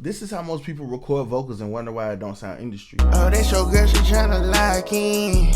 This is how most people record vocals and wonder why it don't sound industry. Oh, that's your girl, she tryna lock in.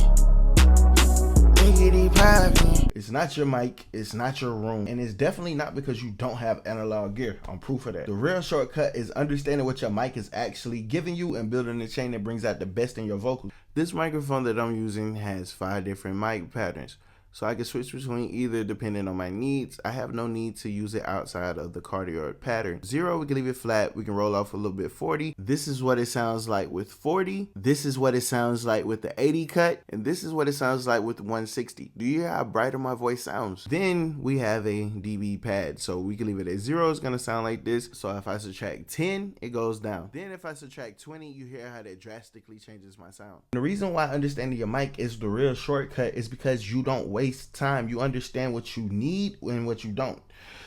Biggity poppin'. It's not your mic, it's not your room, and it's definitely not because you don't have analog gear. I'm proof of that. The real shortcut is understanding what your mic is actually giving you and building a chain that brings out the best in your vocals. This microphone that I'm using has 5 different mic patterns. So I can switch between either depending on my needs. I have no need to use it outside of the cardioid pattern. 0, we can leave it flat. We can roll off a little bit 40. This is what it sounds like with 40. This is what it sounds like with the 80 cut. And this is what it sounds like with 160. Do you hear how brighter my voice sounds? Then we have a dB pad. So we can leave it at 0. It's gonna sound like this. So if I subtract 10, it goes down. Then if I subtract 20, you hear how that drastically changes my sound. The reason why understanding your mic is the real shortcut is because you don't waste time. You understand what you need and what you don't.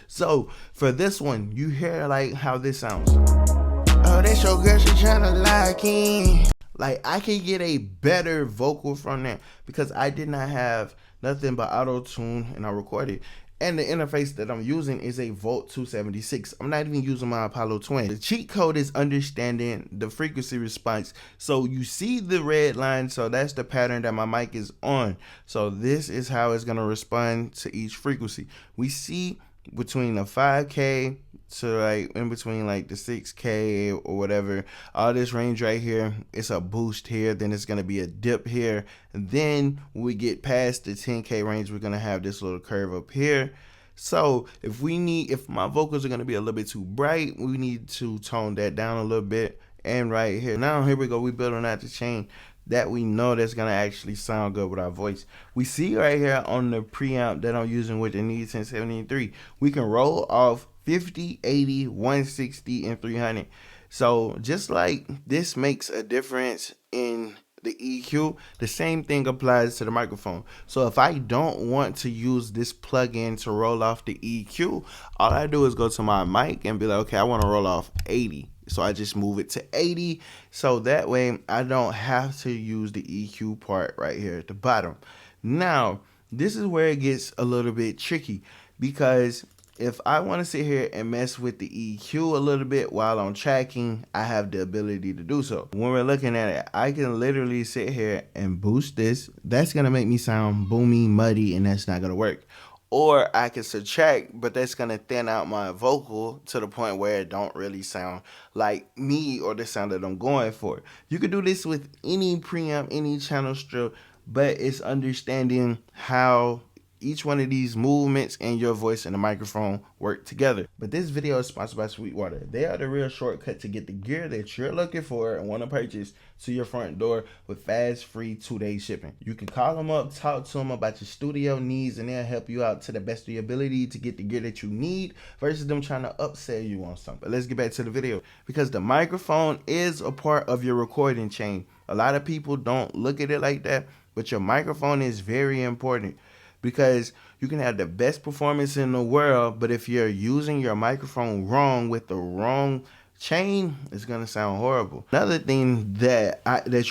So for this one, you hear like how this sounds. Oh, that's your girl, she tryna lock in. Like I can get a better vocal from that because I did not have nothing but auto tune and I recorded. And the interface that I'm using is a Volt 276. I'm not even using my Apollo Twin. The cheat code is understanding the frequency response. So you see the red line, so that's the pattern that my mic is on. So this is how it's gonna respond to each frequency. We see between the 5K to like in between like the 6K or whatever, all this range right here, it's a boost here, then it's gonna be a dip here, and then when we get past the 10K range, we're gonna have this little curve up here. So if my vocals are gonna be a little bit too bright, we need to tone that down a little bit. And right here, now here we go, we building out the chain that we know that's gonna actually sound good with our voice. We see right here on the preamp that I'm using with the Need 1073, we can roll off 50, 80, 160, and 300. So just like this makes a difference in the EQ, the same thing applies to the microphone. So if I don't want to use this plugin to roll off the EQ, all I do is go to my mic and be like, okay, I want to roll off 80. So I just move it to 80. So that way I don't have to use the EQ part right here at the bottom. Now, this is where it gets a little bit tricky because if I want to sit here and mess with the EQ a little bit while I'm tracking, I have the ability to do so. When we're looking at it, I can literally sit here and boost this. That's going to make me sound boomy, muddy, and that's not going to work. Or I can subtract, but that's going to thin out my vocal to the point where it don't really sound like me or the sound that I'm going for. You could do this with any preamp, any channel strip, but it's understanding how each one of these movements and your voice and the microphone work together. But this video is sponsored by Sweetwater. They are the real shortcut to get the gear that you're looking for and want to purchase to your front door with fast, free 2-day shipping. You can call them up, talk to them about your studio needs, and they'll help you out to the best of your ability to get the gear that you need versus them trying to upsell you on something. But let's get back to the video because the microphone is a part of your recording chain. A lot of people don't look at it like that, but your microphone is very important. Because you can have the best performance in the world, but if you're using your microphone wrong with the wrong chain, it's gonna sound horrible. Another thing that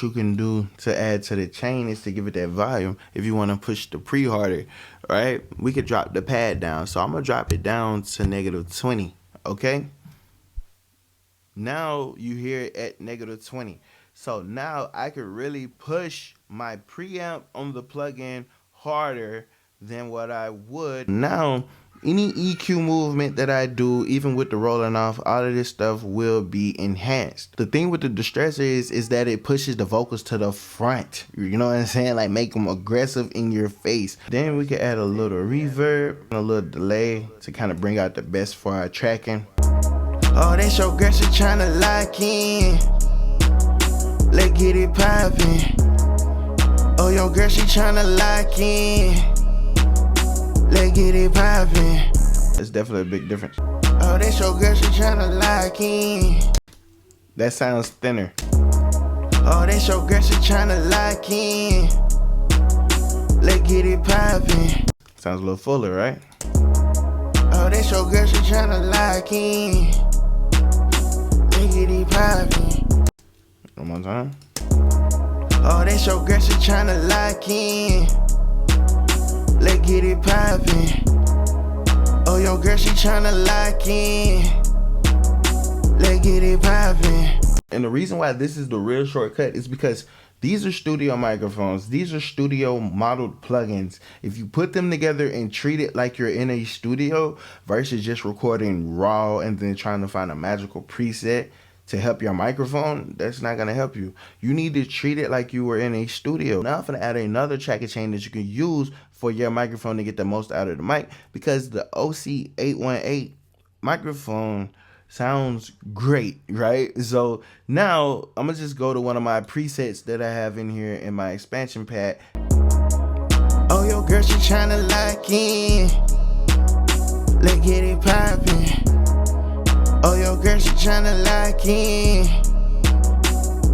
you can do to add to the chain is to give it that volume. If you want to push the pre harder, right? We could drop the pad down. So I'm gonna drop it down to -20. Okay. Now you hear it at -20. So now I could really push my preamp on the plugin harder than what I would. Now, any EQ movement that I do, even with the rolling off, all of this stuff will be enhanced. The thing with the distressor is that it pushes the vocals to the front. You know what I'm saying? Like make them aggressive in your face. Then we can add a little reverb and a little delay to kind of bring out the best for our tracking. Oh, that's your girl, she tryna lock in. Let's get it poppin'. Oh, your girl, she tryna lock in. Let's get it poppin'. It's definitely a big difference. Oh, that's your girl, she tryna lock in. That sounds thinner. Oh, that's your girl, she tryna lock in. Let's get it poppin'. Sounds a little fuller, right? Oh, that's your girl, she tryna lock in. Let's get it poppin'. One more time. Oh, that's your girl, she tryna lock in. Let's get it poppin'. Oh, your girl, she tryna lock in. Let's get it poppin'. And the reason why this is the real shortcut is because these are studio microphones. These are studio modeled plugins. If you put them together and treat it like you're in a studio versus just recording raw and then trying to find a magical preset to help your microphone, that's not going to help you. You need to treat it like you were in a studio. Now I'm going to add another tracker chain that you can use for your microphone to get the most out of the mic, because the OC818 microphone sounds great, right? So now I'm gonna just go to one of my presets that I have in here in my expansion pad. Oh, your girl, she tryna lock in. Let's get it poppin'. Oh, your girl, she tryna lock in.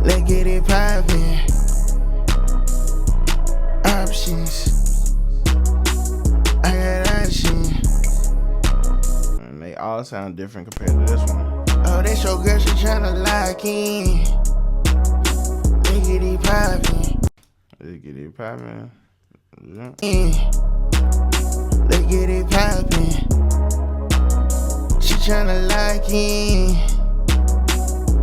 Let's get it poppin'. Options. I got options. They all sound different compared to this one. Oh, that's your girl, she tryna lock in. Let's get it poppin'. Let's get it poppin'. Yeah. Let's get it poppin'. She tryna lock in.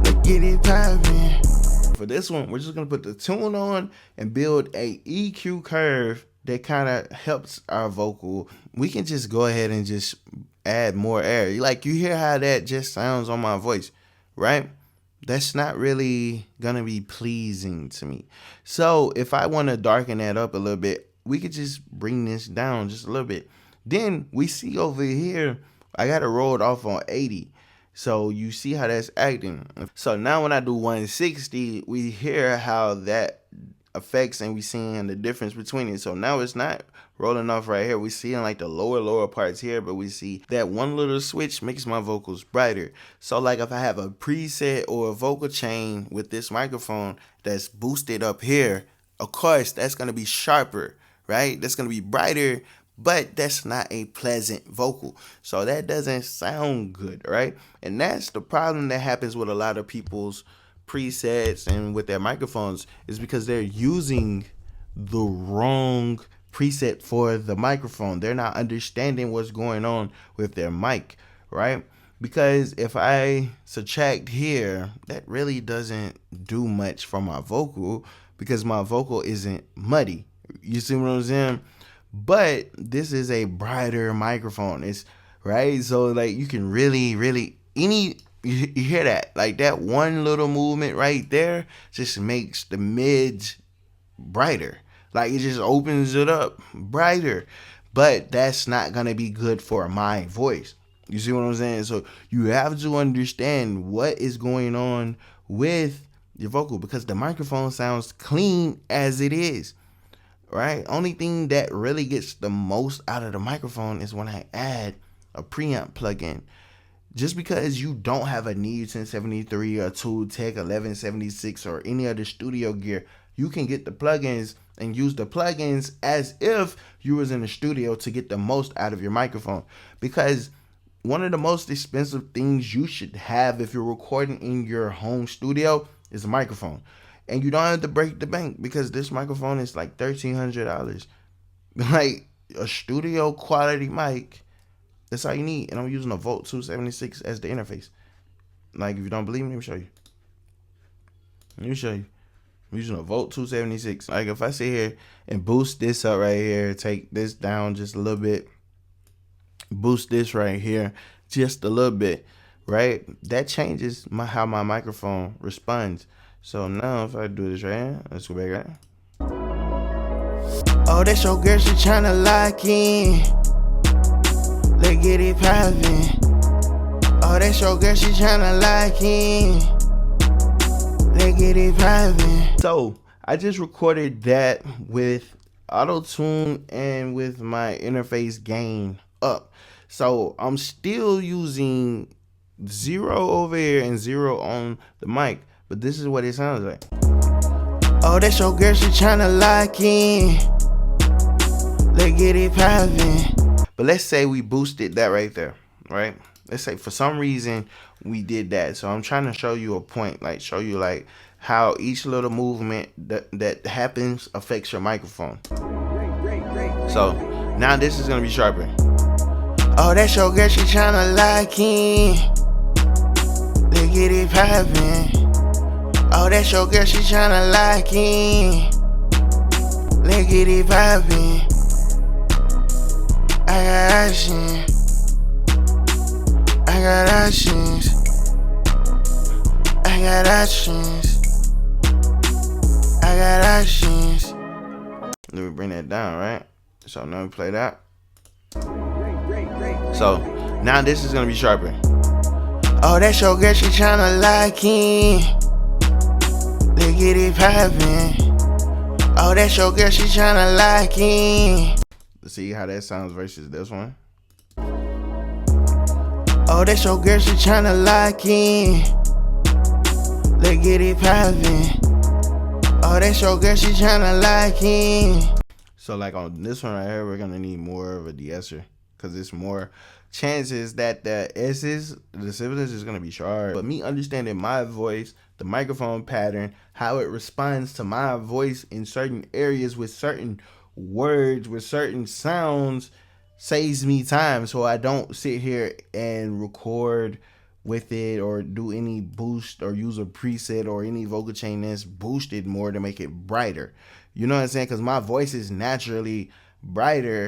Let's get it poppin'. For this one, we're just gonna put the tune on and build a EQ curve that kind of helps our vocal. We can just go ahead and just add more air. Like, you hear how that just sounds on my voice, right? That's not really gonna be pleasing to me. So if I want to darken that up a little bit, we could just bring this down just a little bit. Then we see over here, I got it rolled off on 80. So you see how that's acting. So now when I do 160, we hear how that affects, and we seeing the difference between it. So now it's not rolling off right here. We seeing like the lower parts here, but we see that one little switch makes my vocals brighter. So like if I have a preset or a vocal chain with this microphone that's boosted up here, of course that's gonna be sharper, right? That's gonna be brighter, but that's not a pleasant vocal. So that doesn't sound good, right? And that's the problem that happens with a lot of people's presets and with their microphones, is because they're using the wrong preset for the microphone. They're not understanding what's going on with their mic, right? Because if I subtract here, that really doesn't do much for my vocal, because my vocal isn't muddy. You see what I'm saying? But this is a brighter microphone. It's right. So like you can really you hear that, like that one little movement right there just makes the mids brighter. Like it just opens it up brighter. But that's not gonna be good for my voice. You see what I'm saying? So you have to understand what is going on with your vocal, because the microphone sounds clean as it is, right? Only thing that really gets the most out of the microphone is when I add a preamp plugin. Just because you don't have a Neve 1073 or Tool Tech 1176 or any other studio gear, you can get the plugins and use the plugins as if you was in the studio to get the most out of your microphone. Because one of the most expensive things you should have if you're recording in your home studio is a microphone. And you don't have to break the bank, because this microphone is like $1,300. Like a studio quality mic, that's all you need. And I'm using a Volt 276 as the interface. Like, if you don't believe me, let me show you. I'm using a Volt 276. Like, if I sit here and boost this up right here, take this down just a little bit, boost this right here just a little bit, right? That changes how my microphone responds. So now if I do this right here, let's go back right here. Oh, that's your girl, she tryna lock in. Let's get it poppin'. Oh, that's your girl, she tryna lock in. Let's get it poppin'. So I just recorded that with auto-tune and with my interface gain up. So I'm still using 0 over here and 0 on the mic, but this is what it sounds like. Oh, that's your girl, she tryna lock in. Let's get it poppin'. But let's say we boosted that right there, right? Let's say for some reason we did that. So I'm trying to show you a point, like show you like how each little movement that happens affects your microphone. So now this is gonna be sharper. Oh, that's your girl, she tryna lock in. Let's Let's get it poppin'. Oh, that's your girl, she tryna lock in. Let's get it poppin'. I got options. I got options. I got options. I got options. Let me bring that down, right? So now we play that. So now this is gonna be sharper. Oh, that's your girl, she tryna lock in. Let's get it poppin'. Oh, that's your girl, she tryna lock in. Let's see how that sounds versus this one. Oh, that's your girl, she tryna lock in. Let's get it poppin'. Oh, that's your girl, she tryna lock in. So like on this one right here, we're gonna need more of a de-esser because it's more chances that the S's, the sibilance is gonna be sharp. But me understanding my voice, the microphone pattern, how it responds to my voice in certain areas with certain words, with certain sounds, saves me time. So I don't sit here and record with it or do any boost or use a preset or any vocal chain that's boosted more to make it brighter. You know what I'm saying? Because my voice is naturally brighter.